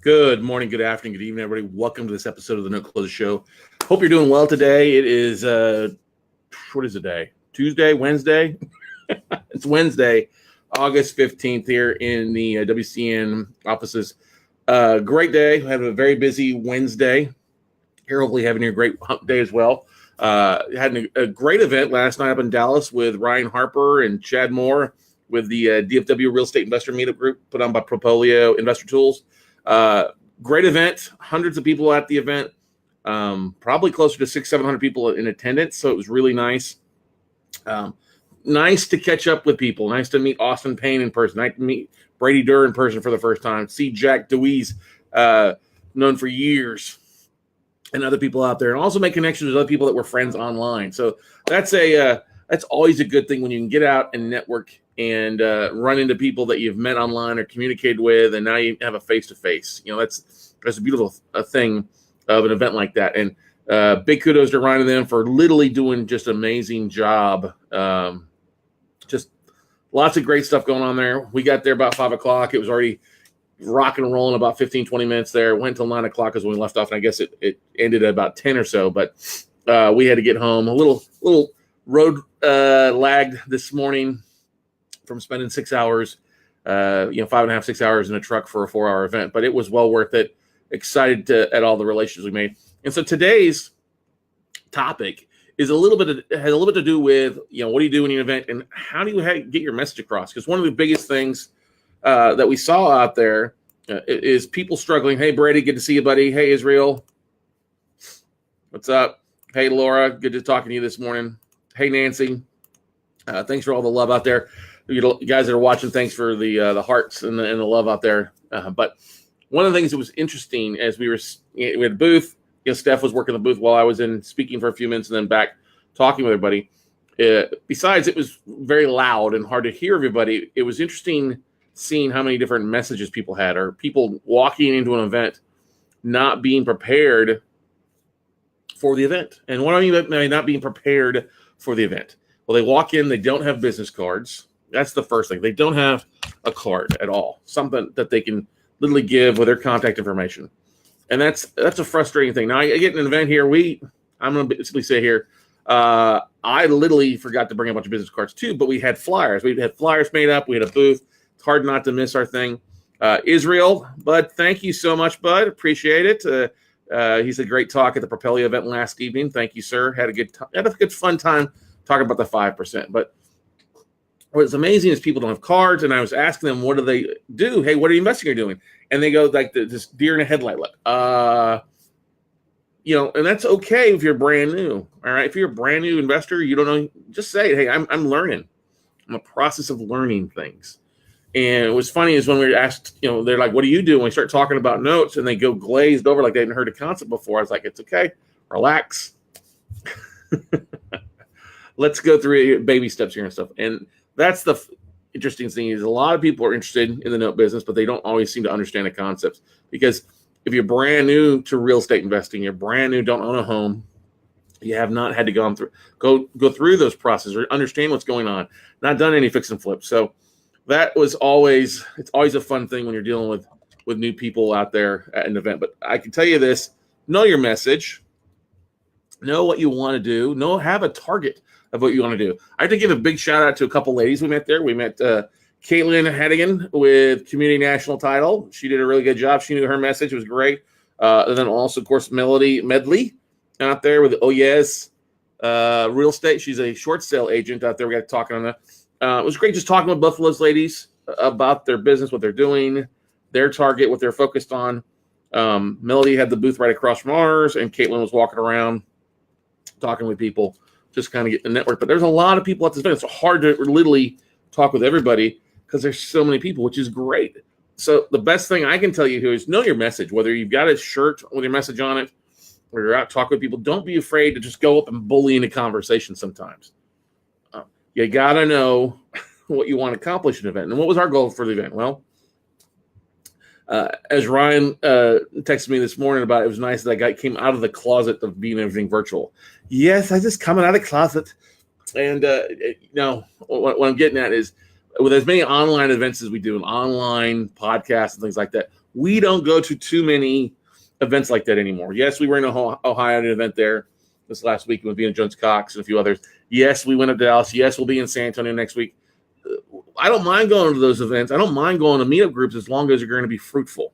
Good morning, good afternoon, good evening, everybody. Welcome to this episode of the No Close Show. Hope you're doing well today. It is, what is the day? Tuesday, Wednesday? It's Wednesday, August 15th here in the WCN offices. Great day. We have a very busy Wednesday here. Hopefully having a great hump day as well. Had a great event last night up in Dallas with Ryan Harper and Chad Moore with the DFW Real Estate Investor Meetup group put on by Propelio Investor Tools. Great event, hundreds of people at the event, probably closer to 600-700 people in attendance. So it was really nice. Nice to catch up with people. Nice to meet Austin Payne in person. Nice to meet Brady Duran in person for the first time. See Jack DeWeese, known for years, and other people out there, and also make connections with other people that were friends online. So that's always a good thing when you can get out and network and run into people that you've met online or communicated with, and now you have a face-to-face. You know, that's a beautiful thing of an event like that. And big kudos to Ryan and them for literally doing just an amazing job. Just lots of great stuff going on there. We got there about 5 o'clock. It was already rocking and rolling about 15, 20 minutes there. Went till 9 o'clock is when we left off, and I guess it ended at about 10 or so. But we had to get home. A little road lagged this morning from spending 6 hours, 5.5, 6 hours in a truck for a 4-hour event, but it was well worth it. Excited at all the relations we made. And so today's topic is has a little bit to do with, what do you do in an event and how do you get your message across? Because one of the biggest things that we saw out there is people struggling. Hey, Brady, good to see you, buddy. Hey, Israel. What's up? Hey, Laura, good to talking to you this morning. Hey, Nancy. Thanks for all the love out there. You guys that are watching, thanks for the hearts and the love out there. But one of the things that was interesting as we had a booth, Steph was working the booth while I was in speaking for a few minutes and then back talking with everybody. Besides, it was very loud and hard to hear everybody. It was interesting seeing how many different messages people had, or people walking into an event not being prepared for the event. And what I mean by not being prepared for the event? Well, they walk in, they don't have business cards. That's the first thing. They don't have a card at all, something that they can literally give with their contact information. And that's a frustrating thing. Now, I get an event here. I'm going to basically say here, I literally forgot to bring a bunch of business cards too, but we had flyers. We had flyers made up. We had a booth. It's hard not to miss our thing. Israel, Bud, thank you so much, Bud. Appreciate it. He's a great talk at the Propelio event last evening. Thank you, sir. Had a good fun time talking about the 5%. But what's amazing is people don't have cards, and I was asking them, what do they do? Hey, what are you investing or doing? And they go like this deer in a headlight look. And that's okay if you're brand new. All right, if you're a brand new investor, you don't know, just say, hey, I'm learning. I'm in the process of learning things. And what's funny is when we were asked, they're like, what do you do? And we start talking about notes, and they go glazed over like they hadn't heard a concept before. I was like, it's okay, relax. Let's go through baby steps here and stuff. And that's the interesting thing is a lot of people are interested in the note business, but they don't always seem to understand the concepts. Because if you're brand new to real estate investing, you're brand new, don't own a home, you have not had to go through those processes or understand what's going on, not done any fix and flips. So that was it's always a fun thing when you're dealing with new people out there at an event. But I can tell you this, know your message, know what you want to do, have a target of what you want to do. I have to give a big shout out to a couple ladies we met there. We met Caitlin Hedigan with Community National Title. She did a really good job. She knew her message was great. And then also, of course, Melody Medley out there with Oh Yes Real Estate. She's a short sale agent out there. We got talking on that. It was great just talking with both of those ladies about their business, what they're doing, their target, what they're focused on. Melody had the booth right across from ours, and Caitlin was walking around talking with people, just kind of get the network. But there's a lot of people at this event. It's hard to literally talk with everybody because there's so many people, which is great. So the best thing I can tell you here is know your message, whether you've got a shirt with your message on it or you're out talking with people. Don't be afraid to just go up and bully into conversation sometimes. You got to know what you want to accomplish in an event. And what was our goal for the event? Well, as Ryan texted me this morning about it, was nice that I came out of the closet of being everything virtual. Yes, I just coming out of the closet. And what I'm getting at is with as many online events as we do, and online podcasts and things like that, we don't go to too many events like that anymore. Yes, we were in Ohio at an event there this last week with being Jones Cox and a few others. Yes, we went up to Dallas. Yes, we'll be in San Antonio next week. I don't mind going to those events. I don't mind going to meetup groups as long as they're going to be fruitful.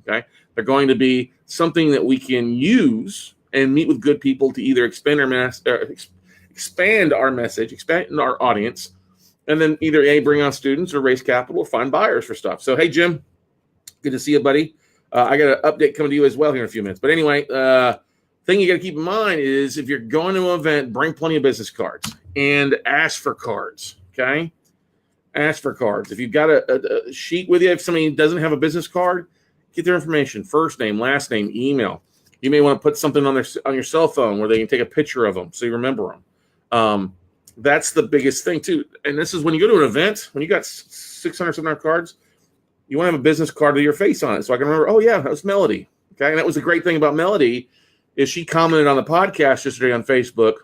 Okay, they're going to be something that we can use and meet with good people to either expand our message, expand our audience, and then either bring on students or raise capital or find buyers for stuff. So, hey, Jim, good to see you, buddy. I got an update coming to you as well here in a few minutes. But anyway, thing you got to keep in mind is if you're going to an event, bring plenty of business cards and ask for cards, okay? Ask for cards. If you've got a sheet with you, if somebody doesn't have a business card, get their information, first name, last name, email. You may want to put something on your cell phone where they can take a picture of them so you remember them. That's the biggest thing, too. And this is when you go to an event, when you got 600, 700 cards, you want to have a business card with your face on it. So I can remember, oh, yeah, that was Melody. Okay. And that was the great thing about Melody is she commented on the podcast yesterday on Facebook.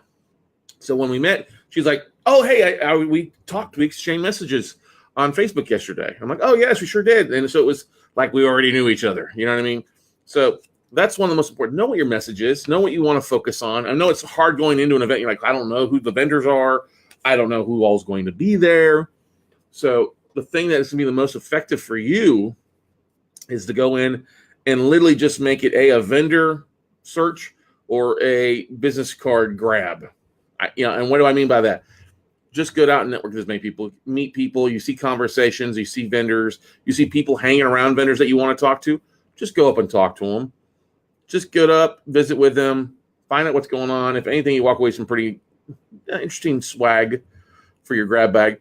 So when we met, she's like, oh, hey, we exchanged messages on Facebook yesterday. I'm like, oh, yes, we sure did. And so it was like we already knew each other. You know what I mean? So that's one of the most important. Know what your message is. Know what you want to focus on. I know it's hard going into an event. You're like, I don't know who the vendors are. I don't know who all's going to be there. So the thing that is going to be the most effective for you is to go in and literally just make it a vendor search or a business card grab. And what do I mean by that? Just go out and network with as many people, meet people. You see conversations, you see vendors, you see people hanging around vendors that you want to talk to. Just go up and talk to them. Just get up, visit with them, find out what's going on. If anything, you walk away with some pretty interesting swag for your grab bag.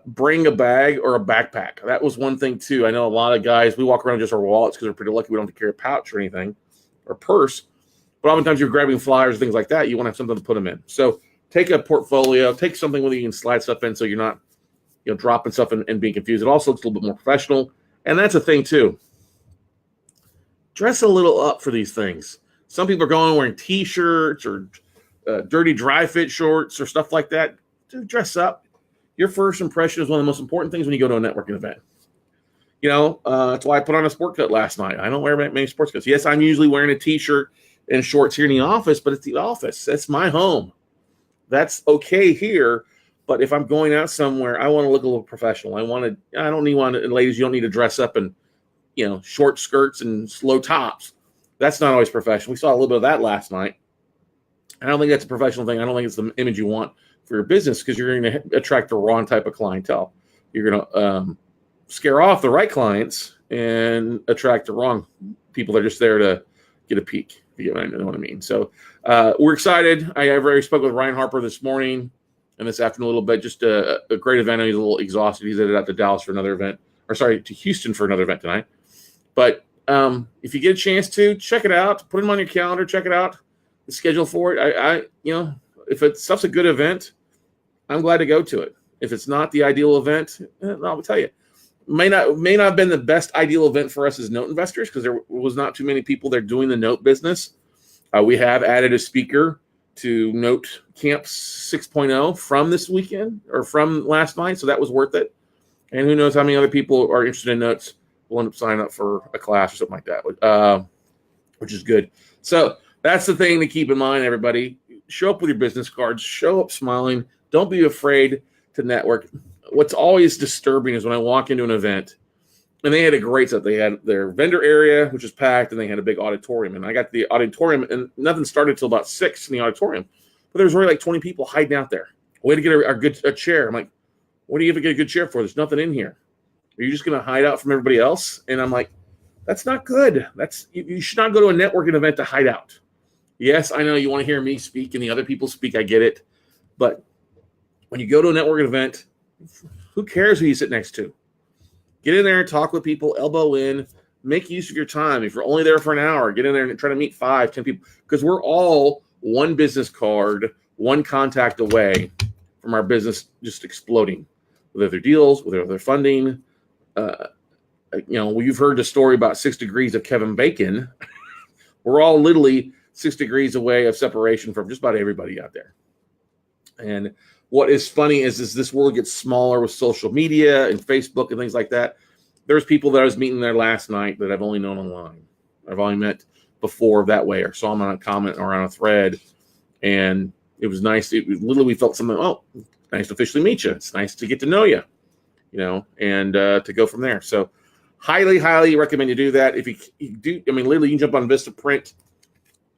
Bring a bag or a backpack. That was one thing, too. I know a lot of guys, we walk around with just our wallets because we're pretty lucky we don't have to carry a pouch or anything or purse. But oftentimes you're grabbing flyers, things like that. You want to have something to put them in. So take a portfolio, take something where you can slide stuff in so you're not dropping stuff and being confused. It also looks a little bit more professional. And that's a thing, too. Dress a little up for these things. Some people are going wearing T-shirts or dirty dry fit shorts or stuff like that. Just dress up. Your first impression is one of the most important things when you go to a networking event. That's why I put on a sport coat last night. I don't wear many sports coats. Yes, I'm usually wearing a T-shirt and shorts here in the office, but it's the office. That's my home. That's okay here. But if I'm going out somewhere, I want to look a little professional. And ladies, you don't need to dress up in, short skirts and slow tops. That's not always professional. We saw a little bit of that last night. I don't think that's a professional thing. I don't think it's the image you want for your business because you're going to attract the wrong type of clientele. You're going to scare off the right clients and attract the wrong people that are just there to get a peek. If you know what I mean. So we're excited. I already spoke with Ryan Harper this morning and this afternoon a little bit. Just a great event. He's a little exhausted. He's headed out to Dallas for another event. To Houston for another event tonight. But if you get a chance to, check it out. Put them on your calendar. Check it out. The schedule for it. If stuff's a good event, I'm glad to go to it. If it's not the ideal event, I'll tell you, may not have been the best ideal event for us as note investors because there was not too many people there doing the note business. We have added a speaker to Note Camp 6.0 from this weekend or from last night, so that was worth it. And who knows how many other people are interested in notes will end up signing up for a class or something like that, which is good. So that's the thing to keep in mind, everybody. Show up with your business cards. Show up smiling. Don't be afraid to network. What's always disturbing is when I walk into an event, and they had a great set. They had their vendor area, which was packed, and they had a big auditorium. And I got to the auditorium, and nothing started until about 6 in the auditorium. But there was already like 20 people hiding out there. Way to get a chair. I'm like, what do you have to get a good chair for? There's nothing in here. Are you just going to hide out from everybody else? And I'm like, that's not good. You should not go to a networking event to hide out. Yes, I know you want to hear me speak and the other people speak. I get it. But when you go to a networking event, who cares who you sit next to? Get in there and talk with people, elbow in, make use of your time. If you're only there for an hour, get in there and try to meet 5, 10 people. Because we're all one business card, one contact away from our business just exploding. With other deals, with other funding. You've heard the story about 6 degrees of Kevin Bacon. We're all literally 6 degrees away of separation from just about everybody out there. And what is funny is this world gets smaller with social media and Facebook and things like that. There's people that I was meeting there last night that I've only known online. I've only met before that way, or saw them on a comment or on a thread, and it was nice. Literally, we felt something. Oh, nice to officially meet you. It's nice to get to know you, and to go from there. So, highly recommend you do that. If you do, literally, you can jump on Vistaprint.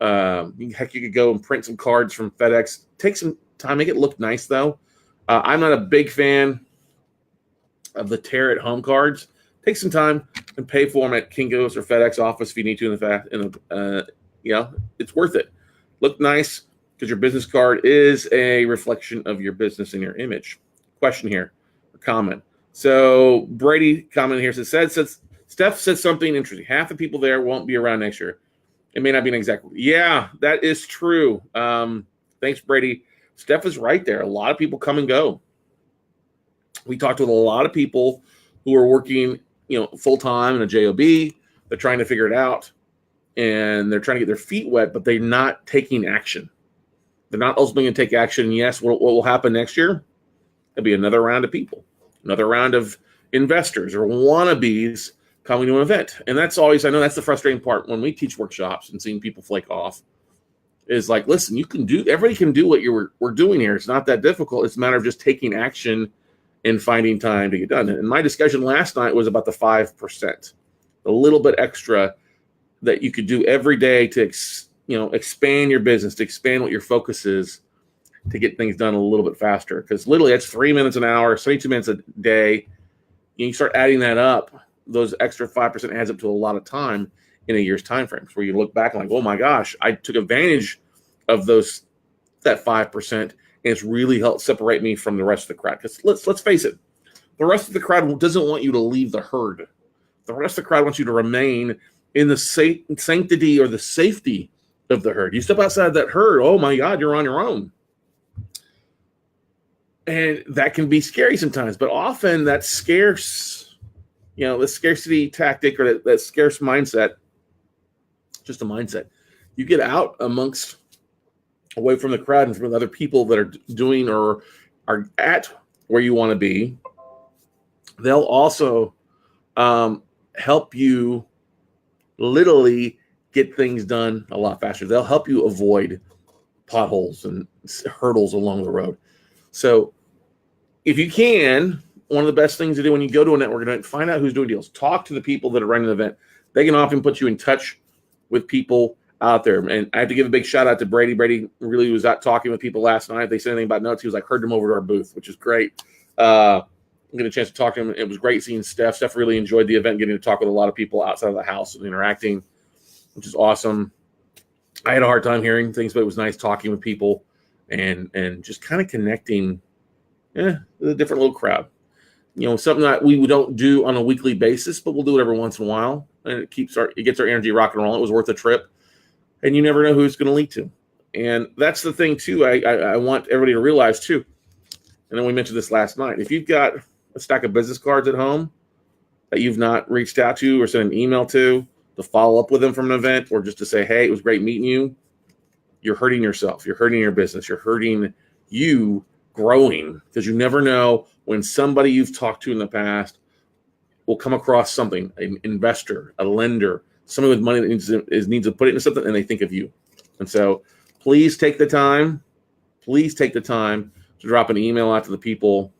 Heck, you could go and print some cards from FedEx. Take some time, make it look nice though. I'm not a big fan of the tear at home cards. Take some time and pay for them at Kinko's or FedEx office if you need to. It's worth it. Look nice, because your business card is a reflection of your business and your image. Question here, or comment. So Brady comment here says Steph said something interesting. Half the people there won't be around next year. It may not be an exact. Yeah, that is true. Thanks, Brady. Steph is right there. A lot of people come and go. We talked with a lot of people who are working, full time in a job. They're trying to figure it out, and they're trying to get their feet wet, but they're not taking action. They're not ultimately going to take action. Yes, what will happen next year? There'll be another round of people, another round of investors or wannabes coming to an event. And that's always, I know that's the frustrating part when we teach workshops and seeing people flake off, is like, listen, everybody can do what we're doing here. It's not that difficult. It's a matter of just taking action and finding time to get done. And my discussion last night was about the 5%, a little bit extra that you could do every day to, expand your business, to expand what your focus is, to get things done a little bit faster. Because literally that's 3 minutes an hour, 72 minutes a day. You start adding that up, those extra 5% adds up to a lot of time in a year's time frames, where you look back and like, oh my gosh, I took advantage of that 5%, and it's really helped separate me from the rest of the crowd. Because let's face it, the rest of the crowd doesn't want you to leave the herd. The rest of the crowd wants you to remain in the sanctity or the safety of the herd. You step outside that herd, oh my God, you're on your own. And that can be scary sometimes, but often that scarce, the scarcity tactic, or that scarce mindset, just a mindset. You get out away from the crowd and from other people that are doing or are at where you want to be. They'll also help you literally get things done a lot faster. They'll help you avoid potholes and hurdles along the road. So if you can, one of the best things to do when you go to a networking event, find out who's doing deals. Talk to the people that are running the event. They can often put you in touch with people out there. And I have to give a big shout out to Brady. Brady really was out talking with people last night. If they said anything about notes, he was like, heard them over to our booth, which is great. I get a chance to talk to him. It was great seeing Steph. Steph really enjoyed the event, getting to talk with a lot of people outside of the house and interacting, which is awesome. I had a hard time hearing things, but it was nice talking with people and just kind of connecting with a different little crowd. Something that we don't do on a weekly basis, but we'll do it every once in a while. And it gets our energy rocking and rolling. It was worth a trip. And you never know who it's going to lead to. And that's the thing, too, I want everybody to realize, too. And then we mentioned this last night. If you've got a stack of business cards at home that you've not reached out to or sent an email to follow up with them from an event, or just to say, hey, it was great meeting you, you're hurting yourself. You're hurting your business. You're hurting you growing, because you never know when somebody you've talked to in the past will come across something, an investor, a lender, somebody with money that needs to put it into something, and they think of you. And so please take the time to drop an email out to the people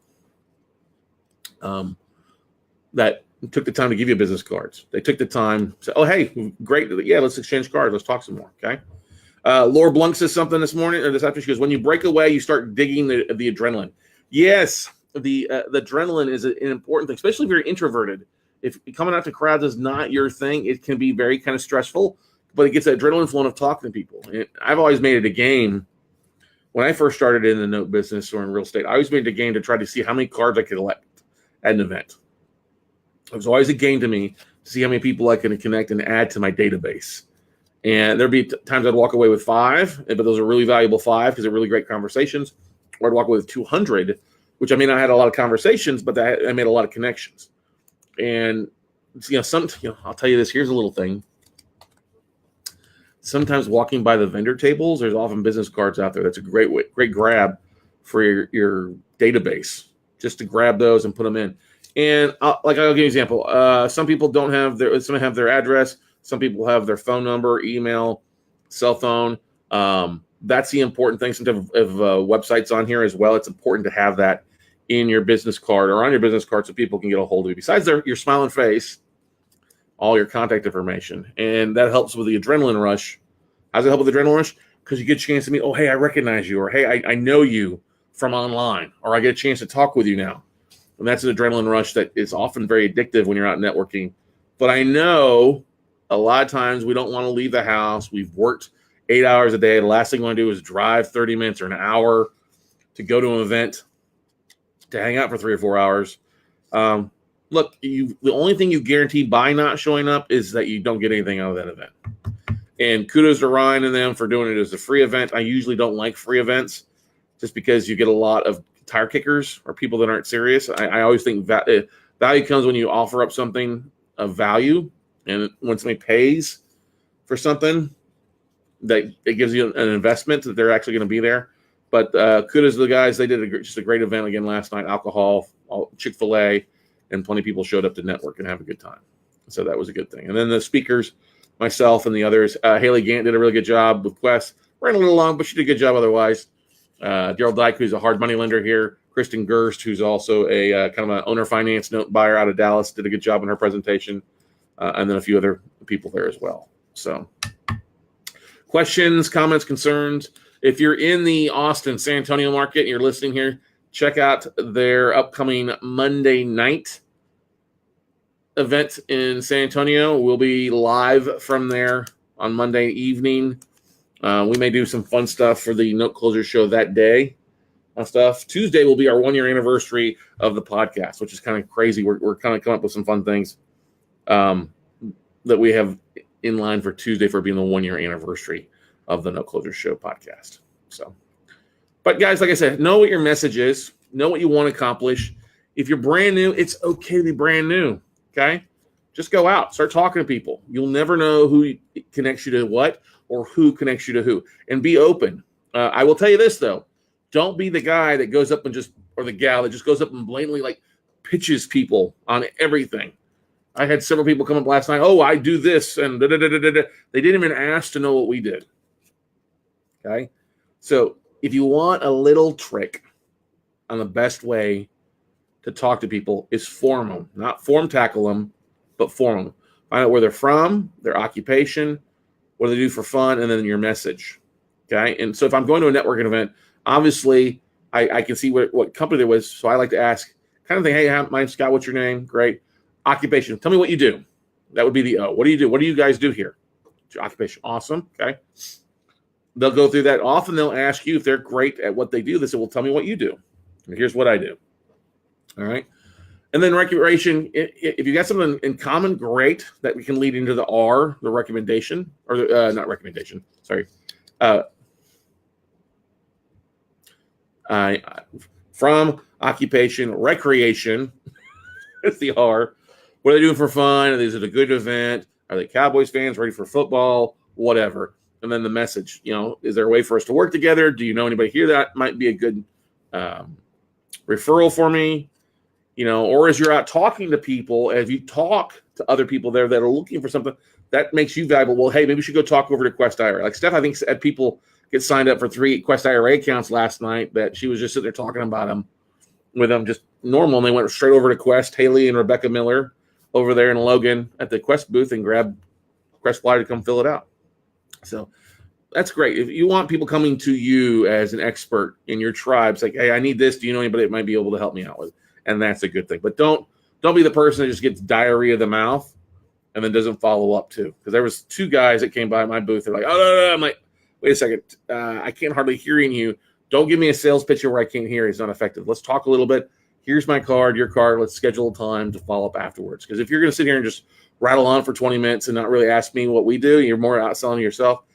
that took the time to give you business cards. They took the time to say, oh, hey, great. Yeah, let's exchange cards. Let's talk some more. Okay. Laura Blunk says something this morning or this afternoon. She goes, when you break away, you start digging the adrenaline. Yes, the adrenaline is an important thing, especially if you're introverted. If coming out to crowds is not your thing, it can be very kind of stressful, but it gets that adrenaline flowing of talking to people. And I've always made it a game. When I first started in the note business or in real estate, I always made it a game to try to see how many cards I could collect at an event. It was always a game to me to see how many people I could connect and add to my database. And there'd be times I'd walk away with 5, but those are really valuable 5 because they're really great conversations. Or I'd walk away with 200, which I mean, I had a lot of conversations, but I made a lot of connections. And I'll tell you this. Here's a little thing. Sometimes walking by the vendor tables, there's often business cards out there. That's a great grab for your database, just to grab those and put them in. And I'll give you an example. Some people don't have their address. Some people have their phone number, email, cell phone. That's the important thing. Sometimes if websites on here as well, it's important to have that in your business card or on your business card so people can get a hold of you. Besides your smiling face, all your contact information. And that helps with the adrenaline rush. How does it help with the adrenaline rush? Because you get a chance to meet, oh, hey, I recognize you, or hey, I know you from online, or I get a chance to talk with you now. And that's an adrenaline rush that is often very addictive when you're out networking. But I know a lot of times we don't want to leave the house. We've worked 8 hours a day. The last thing we want to do is drive 30 minutes or an hour to go to an event, to hang out for 3 or 4 hours. Look, the only thing you guarantee by not showing up is that you don't get anything out of that event. And kudos to Ryan and them for doing it as a free event. I usually don't like free events just because you get a lot of tire kickers or people that aren't serious. I always think value comes when you offer up something of value, and when somebody pays for something, that it gives you an investment that they're actually going to be there. But kudos to the guys. They did just a great event again last night. Alcohol, Chick-fil-A, and plenty of people showed up to network and have a good time. So that was a good thing. And then the speakers, myself and the others, Haley Gant did a really good job with Quest. Ran a little long, but she did a good job otherwise. Daryl Dyke, who's a hard money lender here. Kristen Gerst, who's also a kind of an owner finance note buyer out of Dallas, did a good job in her presentation. And then a few other people there as well. So questions, comments, concerns. If you're in the Austin, San Antonio market and you're listening here, check out their upcoming Monday night event in San Antonio. We'll be live from there on Monday evening. We may do some fun stuff for the Note Closer show that day. Stuff. Tuesday will be our 1-year anniversary of the podcast, which is kind of crazy. We're kind of coming up with some fun things that we have in line for Tuesday for being the 1-year anniversary of the Note Closer show podcast. So, but guys, like I said, know what your message is. Know what you want to accomplish. If you're brand new, it's okay to be brand new. Okay, just go out, start talking to people. You'll never know who connects you to what or who connects you to who, and be open. I will tell you this though. Don't be the guy that goes up and or the gal that just goes up and blatantly pitches people on everything. I had several people come up last night. Oh, I do this and da-da-da-da-da. They didn't even ask to know what we did. Okay, so if you want a little trick on the best way to talk to people is form them, not form tackle them, but form them. Find out where they're from, their occupation, what they do for fun, and then your message. Okay, and so if I'm going to a networking event, obviously, I can see what company there was, so I like to ask, kind of think, hey, my name's Scott, what's your name? Great. Occupation, tell me what you do. That would be the O. What do you do? What do you guys do here? Your occupation, awesome, okay. They'll go through that. Often they'll ask you if they're great at what they do. They say, well, tell me what you do. And here's what I do. All right. And then recommendation, if you got something in common, great. That we can lead into the R, the recommendation, or not recommendation, sorry. From, occupation, recreation, it's the R. What are they doing for fun? Is it a good event? Are they Cowboys fans ready for football? Whatever. And then the message, is there a way for us to work together? Do you know anybody here that might be a good referral for me? Or as you're out talking to people, as you talk to other people there that are looking for something, that makes you valuable. Well, hey, maybe we should go talk over to Quest IRA. Like Steph, I think, had people get signed up for 3 Quest IRA accounts last night that she was just sitting there talking about them with them just normal. And they went straight over to Quest, Haley and Rebecca Miller over there in Logan at the Quest booth and grabbed Quest Flyer to come fill it out. So that's great. If you want people coming to you as an expert in your tribe, it's like, hey, I need this. Do you know anybody that might be able to help me out with it? And that's a good thing. But don't be the person that just gets diarrhea of the mouth and then doesn't follow up too. Because there was 2 guys that came by my booth. They're like, oh, no. I'm like, wait a second. I can't hardly hear you. Don't give me a sales pitch where I can't hear. It's not effective. Let's talk a little bit. Here's my card, your card. Let's schedule a time to follow up afterwards. Because if you're going to sit here and just rattle on for 20 minutes and not really ask me what we do, you're more out selling yourself,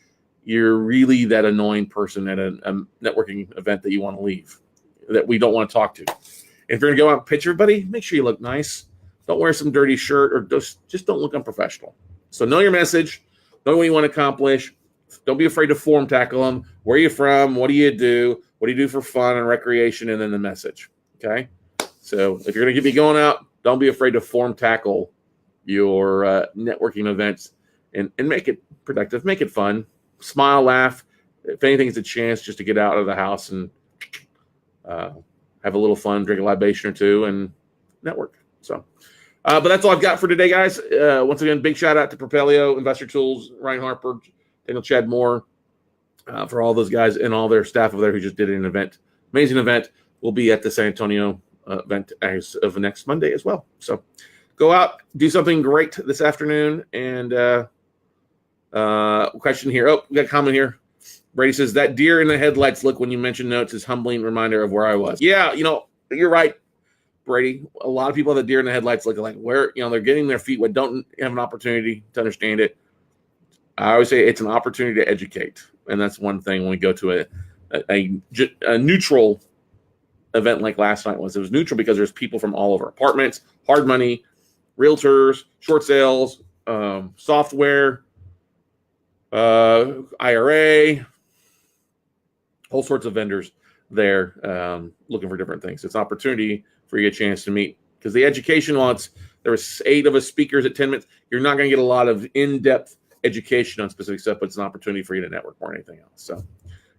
you're really that annoying person at a networking event that you want to leave, that we don't want to talk to. If you're going to go out and pitch everybody, make sure you look nice. Don't wear some dirty shirt or just don't look unprofessional. So know your message. Know what you want to accomplish. Don't be afraid to form tackle them. Where are you from? What do you do? What do you do for fun and recreation? And then the message. Okay. So if you're going to be going out, don't be afraid to tackle your networking events and make it productive, make it fun, smile, laugh. If anything, it's a chance just to get out of the house and have a little fun, drink a libation or two, and network. So, but that's all I've got for today, guys. Once again, big shout out to Propelio Investor Tools, Ryan Harper, Daniel Chad Moore, for all those guys and all their staff over there who just did an event, amazing event. We'll be at the San Antonio event as of next Monday as well. So go out, do something great this afternoon. And question here. Oh, we got a comment here. Brady says, that deer in the headlights look when you mention notes is humbling reminder of where I was. Yeah, you're right, Brady. A lot of people have the deer in the headlights look like where, they're getting their feet wet, don't have an opportunity to understand it. I always say it's an opportunity to educate. And that's one thing when we go to a neutral event like last night was. It was neutral because there's people from all over: apartments, hard money, realtors, short sales, software, IRA, whole sorts of vendors there looking for different things. It's an opportunity for you a chance to meet, because the education, there was 8 of us speakers at 10 minutes. You're not going to get a lot of in-depth education on specific stuff, but it's an opportunity for you to network more than anything else. So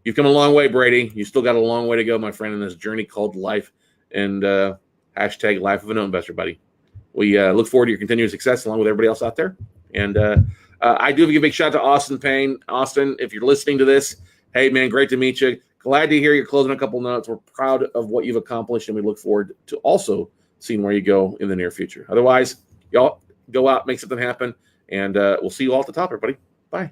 you've come a long way, Brady. You still got a long way to go, my friend, in this journey called life. And hashtag life of a note investor, buddy. We look forward to your continued success along with everybody else out there. And I do give a big shout out to Austin Payne. Austin, if you're listening to this, hey, man, great to meet you. Glad to hear you're closing a couple notes. We're proud of what you've accomplished, and we look forward to also seeing where you go in the near future. Otherwise, y'all go out, make something happen, and we'll see you all at the top, everybody. Bye.